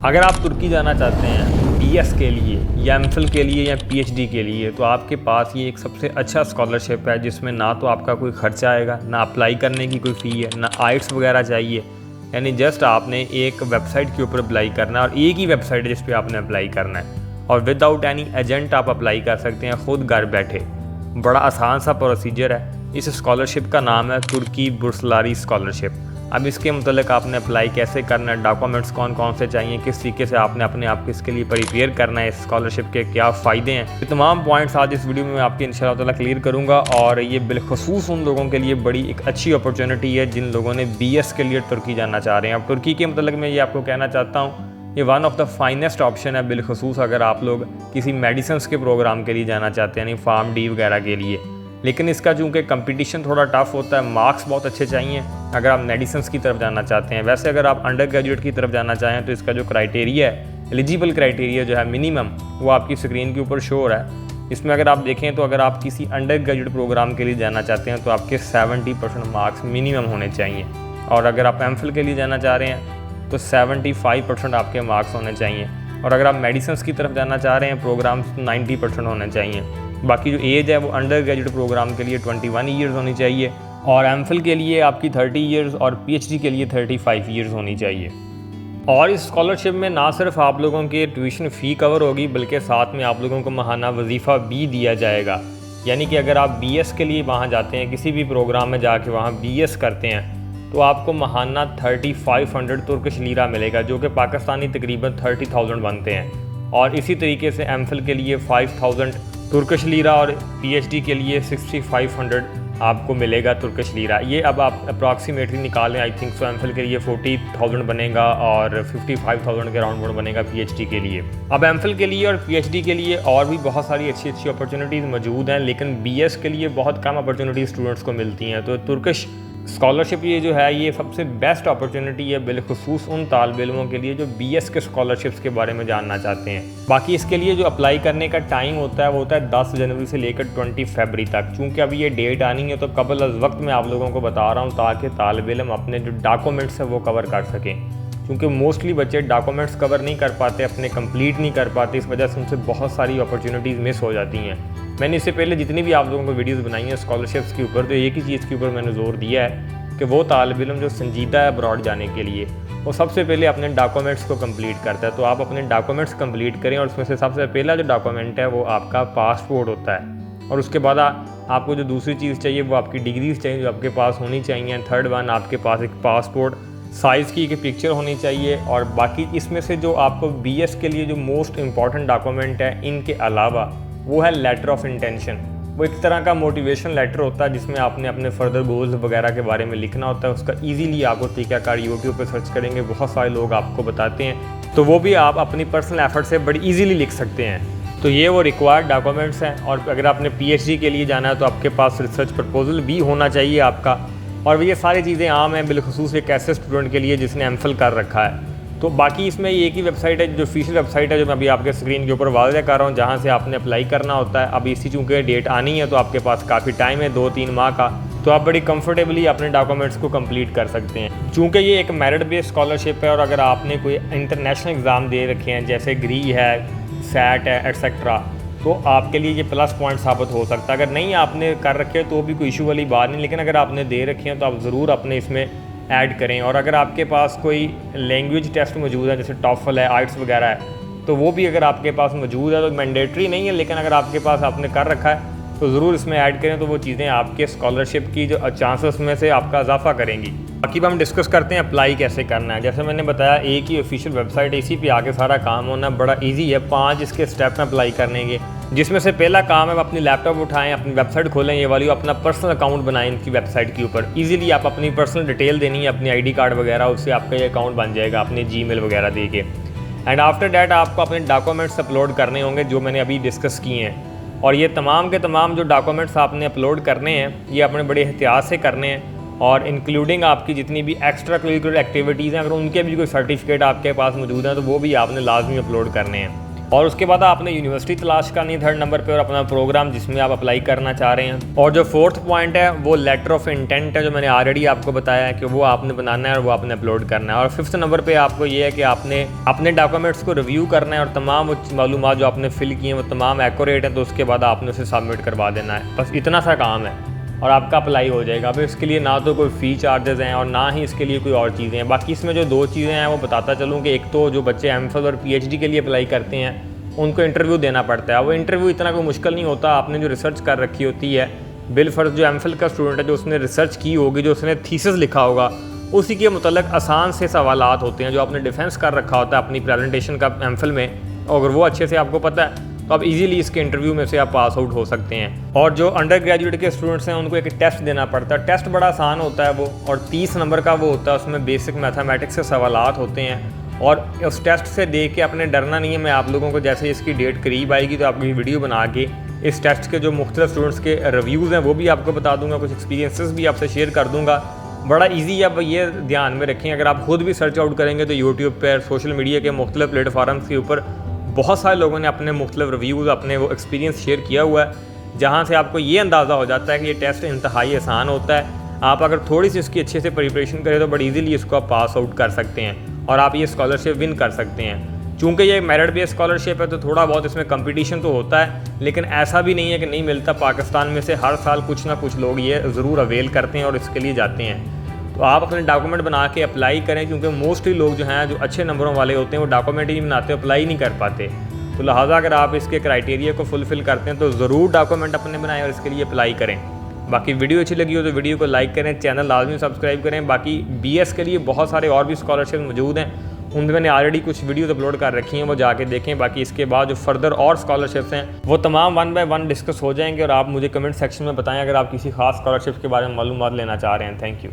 अगर आप तुर्की जाना चाहते हैं बीएस के लिए या एमफिल के लिए या पीएचडी के लिए तो आपके पास ये एक सबसे अच्छा स्कॉलरशिप है जिसमें ना तो आपका कोई खर्चा आएगा, ना अप्लाई करने की कोई फ़ी है, ना आइट्स वगैरह चाहिए। यानी जस्ट आपने एक वेबसाइट के ऊपर अप्लाई करना है और एक ही वेबसाइट है जिस पे आपने अप्लाई करना है और विदाउट एनी एजेंट आप अप्लाई कर सकते हैं खुद घर बैठे। बड़ा आसान सा प्रोसीजर है। इस स्कॉलरशिप का नाम है तुर्की बुर्सलारी स्कॉलरशिप। अब इसके मतलब आपने अप्लाई कैसे करना है, डॉक्यूमेंट्स कौन कौन से चाहिए, किस तरीके से आपने अपने आप को इसके लिए प्रिपेयर करना है, इस स्कॉलरशिप के क्या फ़ायदे हैं, ये तमाम पॉइंट्स आज इस वीडियो में आपके इंशाअल्लाह ताला क्लियर करूंगा। और ये बिलखसूस उन लोगों के लिए बड़ी एक अच्छी अपॉर्चुनिटी है जिन लोगों ने बीएस के लिए तुर्की जाना चाह रहे हैं। अब तुर्की के मतलब मैं ये आपको कहना चाहता हूँ, ये one of the finest option है बिलखसूस अगर आप लोग किसी मेडिसिन के प्रोग्राम के लिए जाना चाहते हैं, यानी फार्म डी वगैरह के लिए। लेकिन इसका चूँकि कंपटीशन थोड़ा टफ होता है, मार्क्स बहुत अच्छे चाहिए अगर आप मेडिसिन की तरफ जाना चाहते हैं। वैसे अगर आप अंडर ग्रेजुएट की तरफ जाना चाहें तो इसका जो क्राइटेरिया है, एलिजिबल क्राइटेरिया जो है मिनिमम, वो आपकी स्क्रीन के ऊपर शो हो रहा है। इसमें अगर आप देखें तो अगर आप किसी अंडर ग्रेजुएट प्रोग्राम के लिए जाना चाहते हैं तो आपके 70% मार्क्स मिनिमम होने चाहिए। और अगर आप एमफिल के लिए जाना चाह रहे हैं तो 75% आपके मार्क्स होने चाहिए। और अगर आप मेडिसिन की तरफ जाना चाह रहे हैं प्रोग्राम तो 90% होने चाहिए। बाकी जो एज है वो अंडर ग्रेजुएट प्रोग्राम के लिए 21 ईयर्स होनी चाहिए और एमफिल के लिए आपकी 30 ईयर्स और पीएचडी के लिए 35 ईयर्स होनी चाहिए। और इस स्कॉलरशिप में ना सिर्फ आप लोगों की ट्यूशन फ़ी कवर होगी बल्कि साथ में आप लोगों को माहाना वजीफ़ा भी दिया जाएगा। यानी कि अगर आप बीएस के लिए वहाँ जाते हैं, किसी भी प्रोग्राम में जाके वहाँ बीएस करते हैं तो आपको माहाना 3500 तुर्किश लीरा मिलेगा, जो कि पाकिस्तानी तकरीबन 30,000 बनते हैं। और इसी तरीके से एमफिल के लिए 5000 तुर्किश लीरा और पीएचडी के लिए 6500 आपको मिलेगा तुर्किश लीरा। ये अब आप अप्रॉक्सीमेटली निकालें, आई थिंक सो एमफिल के लिए 40,000 बनेगा और 55,000 के अराउंड बनेगा पीएचडी के लिए। अब एमफिल के लिए और पीएचडी के लिए और भी बहुत सारी अच्छी अच्छी अपॉर्चुनिटीज़ मौजूद हैं, लेकिन बीएस के लिए बहुत कम अपॉर्चुनिटी स्टूडेंट्स को मिलती हैं। तो तुर्किश स्कॉलरशिप ये जो है ये सबसे बेस्ट अपॉर्चुनिटी है बिलखसूस उन तालिब इल्मों के लिए जो बीएस के स्कॉलरशिप्स के बारे में जानना चाहते हैं। बाकी इसके लिए जो अप्लाई करने का टाइम होता है वो होता है 10 जनवरी से लेकर 20 फरवरी तक। चूँकि अभी ये डेट आनी है तो कबल अज़ वक्त मैं आप लोगों को बता रहा हूँ ताकि तालिब इल्म अपने जो डॉक्यूमेंट्स है वो कवर कर सकें। क्योंकि मोस्टली बच्चे डॉक्यूमेंट्स कवर नहीं कर पाते, अपने कंप्लीट नहीं कर पाते, इस वजह से उनसे बहुत सारी अपॉर्चुनिटीज़ मिस हो जाती हैं। मैंने इससे पहले जितनी भी आप लोगों को वीडियोज़ बनाई हैं स्कॉलरशिप्स के ऊपर, तो एक ही चीज़ के ऊपर मैंने ज़ोर दिया है कि वो तालिब इल्म जो संजीदा है अब्रॉड जाने के लिए, वो सबसे पहले अपने डॉक्यूमेंट्स को कंप्लीट करता है। तो आप अपने डॉक्यूमेंट्स कंप्लीट करें और उसमें से सबसे पहला जो डॉक्यूमेंट है वो आपका पासपोर्ट होता है। और उसके बाद आपको जो दूसरी चीज़ चाहिए वो आपकी डिग्रीज चाहिए जो आपके पास होनी चाहिए। थर्ड वन, आपके पास एक पासपोर्ट साइज़ की एक पिक्चर होनी चाहिए। और बाकी इसमें से जो आपको बीएस के लिए जो मोस्ट इंपॉर्टेंट डॉक्यूमेंट है इनके अलावा वो है लेटर ऑफ इंटेंशन। वो एक तरह का मोटिवेशन लेटर होता है जिसमें आपने अपने फर्दर गोल्स वगैरह के बारे में लिखना होता है। उसका इजीली आपको तरीक़ाकार यूट्यूब पे सर्च करेंगे, बहुत सारे लोग आपको बताते हैं, तो वो भी आप अपनी पर्सनल एफर्ट से बड़ी इजीली लिख सकते हैं। तो ये वो रिक्वायर्ड डॉक्यूमेंट्स हैं। और अगर आपने पीएचडी के लिए जाना है तो आपके पास रिसर्च प्रपोजल भी होना चाहिए आपका। और ये सारी चीज़ें आम हैं बिलखसूस एक ऐसे स्टूडेंट के लिए जिसने एमफिल कर रखा है। तो बाकी इसमें एक ही वेबसाइट है जो ऑफिशियल वेबसाइट है जो मैं अभी आपके स्क्रीन के ऊपर वाज़ह कर रहा हूँ, जहाँ से आपने अप्लाई करना होता है। अब इसी चूँकि डेट आनी है तो आपके पास काफ़ी टाइम है, 2-3 माह का, तो आप बड़ी कंफर्टेबली अपने डॉक्यूमेंट्स को कंप्लीट कर सकते हैं। चूँकि ये एक मेरिट बेस्ड स्कॉलरशिप है और अगर आपने कोई इंटरनेशनल एग्ज़ाम दे रखे हैं जैसे ग्री है, सैट है, एट्सेट्रा, तो आपके लिए ये प्लस पॉइंट साबित हो सकता है। अगर नहीं आपने कर रखे तो भी कोई इशू वाली बात नहीं, लेकिन अगर आपने दे रखे हैं तो आप ज़रूर अपने इसमें ऐड करें। और अगर आपके पास कोई लैंग्वेज टेस्ट मौजूद है जैसे टॉफल है, आइट्स वगैरह है, तो वो भी अगर आपके पास मौजूद है तो मैंडेटरी नहीं है, लेकिन अगर आपके पास आपने कर रखा है तो ज़रूर इसमें ऐड करें। तो वो चीज़ें आपके स्कॉलरशिप की जो चांसेस में से आपका इजाफा करेंगी। बाकी हम डिस्कस करते हैं अप्लाई कैसे करना है। जैसे मैंने बताया एक ही ऑफिशियल वेबसाइट है, इसी पे आके सारा काम होना बड़ा इजी है। 5 इसके स्टेप में अप्लाई करने के, जिसमें से पहला काम है अपनी लैपटॉप उठाएं, अपनी वेबसाइट खोलें, ये वाली अपना पर्सनल अकाउंट बनाएं इनकी वेबसाइट के ऊपर। इजीली आप अपनी पर्सनल डिटेल देनी है, अपनी आईडी कार्ड वगैरह, उससे आपका ये अकाउंट बन जाएगा अपने जीमेल वगैरह दे के। एंड आफ्टर डैट आपको अपने डॉक्यूमेंट्स अपलोड करने होंगे जो मैंने अभी डिस्कस किए हैं। और ये तमाम के तमाम जो डॉक्यूमेंट्स आपने अपलोड करने हैं ये अपने बड़े एहतियात से करने हैं। और इंक्लूडिंग आपकी जितनी भी एक्स्ट्रा करिकुलर एक्टिविटीज़ हैं, अगर उनके भी कोई सर्टिफिकेट आपके पास मौजूद हैं तो वो भी आपने लाजमी अपलोड करने हैं। और उसके बाद आपने यूनिवर्सिटी तलाश करनी है 3rd नंबर पे, और अपना प्रोग्राम जिसमें आप अप्लाई करना चाह रहे हैं। और जो 4th पॉइंट है वो लेटर ऑफ इंटेंट है, जो मैंने ऑलरेडी आपको बताया है कि वो आपने बनाना है और वो आपने अपलोड करना है। और 5th नंबर पे आपको ये है कि आपने अपने डॉक्यूमेंट्स को रिव्यू करना है और तमाम मालूमात जो आपने फिल किए हैं वो तमाम एक्यूरेट है, तो उसके बाद आपने उसे सबमिट करवा देना है। बस इतना सा काम है और आपका अप्लाई हो जाएगा। अब इसके लिए ना तो कोई फ़ी चार्जेस हैं और ना ही इसके लिए कोई और चीज़ें हैं। बाकी इसमें जो 2 चीज़ें हैं वो बताता चलूँ कि एक तो जो बच्चे एमफिल और पीएचडी के लिए अप्लाई करते हैं उनको इंटरव्यू देना पड़ता है। वो इंटरव्यू इतना कोई मुश्किल नहीं होता, आपने जो रिसर्च कर रखी होती है, बिलफर्ज जो एमफिल का स्टूडेंट है जो उसने रिसर्च की होगी, जो उसने थीसिस लिखा होगा, उसी के मुतल्लिक़ आसान से सवालात होते हैं जो आपने डिफेंस कर रखा होता है अपनी प्रेजेंटेशन का एमफिल में। अगर वो अच्छे से आपको पता है तो आप इजीली इसके इंटरव्यू में से आप पास आउट हो सकते हैं। और जो अंडर ग्रेजुएट के स्टूडेंट्स हैं उनको एक टेस्ट देना पड़ता है। टेस्ट बड़ा आसान होता है वो, और 30 नंबर का वो होता है। उसमें बेसिक मैथमेटिक्स के सवालात होते हैं और उस टेस्ट से देख के आपने डरना नहीं है। मैं आप लोगों को जैसे इसकी डेट करीब आएगी तो आपकी वीडियो बना के इस टेस्ट के जो मुख्तलिफ स्टूडेंट्स के रिव्यूज़ हैं वो भी आपको बता दूंगा, कुछ एक्सपीरियंसेस भी आपसे शेयर कर दूंगा। बड़ा ईजी है, अब ये ध्यान में रखें। अगर आप खुद भी सर्च आउट करेंगे तो यूट्यूब पर, सोशल मीडिया के मुख्तलिफ प्लेटफॉर्म्स के ऊपर बहुत सारे लोगों ने अपने मुख्तलिफ रिव्यूज़, अपने वो एक्सपीरियंस शेयर किया हुआ है, जहाँ से आपको ये अंदाज़ा हो जाता है कि ये टेस्ट इंतहाई आसान होता है। आप अगर थोड़ी सी इसकी अच्छे से प्रिपरेशन करें तो बड़ी इजीली इसको आप पास आउट कर सकते हैं और आप ये स्कॉलरशिप विन कर सकते हैं। चूँकि ये मेरिट बेस्ड स्कॉलरशिप है तो थोड़ा बहुत इसमें कंपटीशन तो होता है, लेकिन ऐसा भी नहीं है कि नहीं मिलता। पाकिस्तान में से हर साल कुछ ना कुछ लोग ये ज़रूर अवेल करते हैं और इसके लिए जाते हैं। तो आप अपने डॉक्यूमेंट बना के अप्लाई करें, क्योंकि मोस्टली लोग जो हैं जो अच्छे नंबरों वाले होते हैं वो डॉक्यूमेंट ही बनाते, अप्लाई नहीं कर पाते। तो लिहाजा अगर आप इसके क्राइटेरिया को फुलफ़िल करते हैं तो ज़रूर डॉक्यूमेंट अपने बनाएं और इसके लिए अप्लाई करें। बाकी वीडियो अच्छी लगी हो तो वीडियो को लाइक करें, चैनल लाजमी सब्सक्राइब करें। बाकी बीएस के लिए बहुत सारे और भी स्कॉलरशिप मौजूद हैं, उनमें मैंने ऑलरेडी कुछ वीडियोस अपलोड कर रखी हैं, वो जाके देखें। बाकी इसके बाद जो फर्दर और स्कॉलरशिप्स हैं वो तमाम 1 बाय 1 डिस्कस हो जाएंगे और आप मुझे कमेंट सेक्शन में बताएं अगर आप किसी खास स्कॉलरशिप के बारे में मालूमात लेना चाह रहे हैं। Thank you.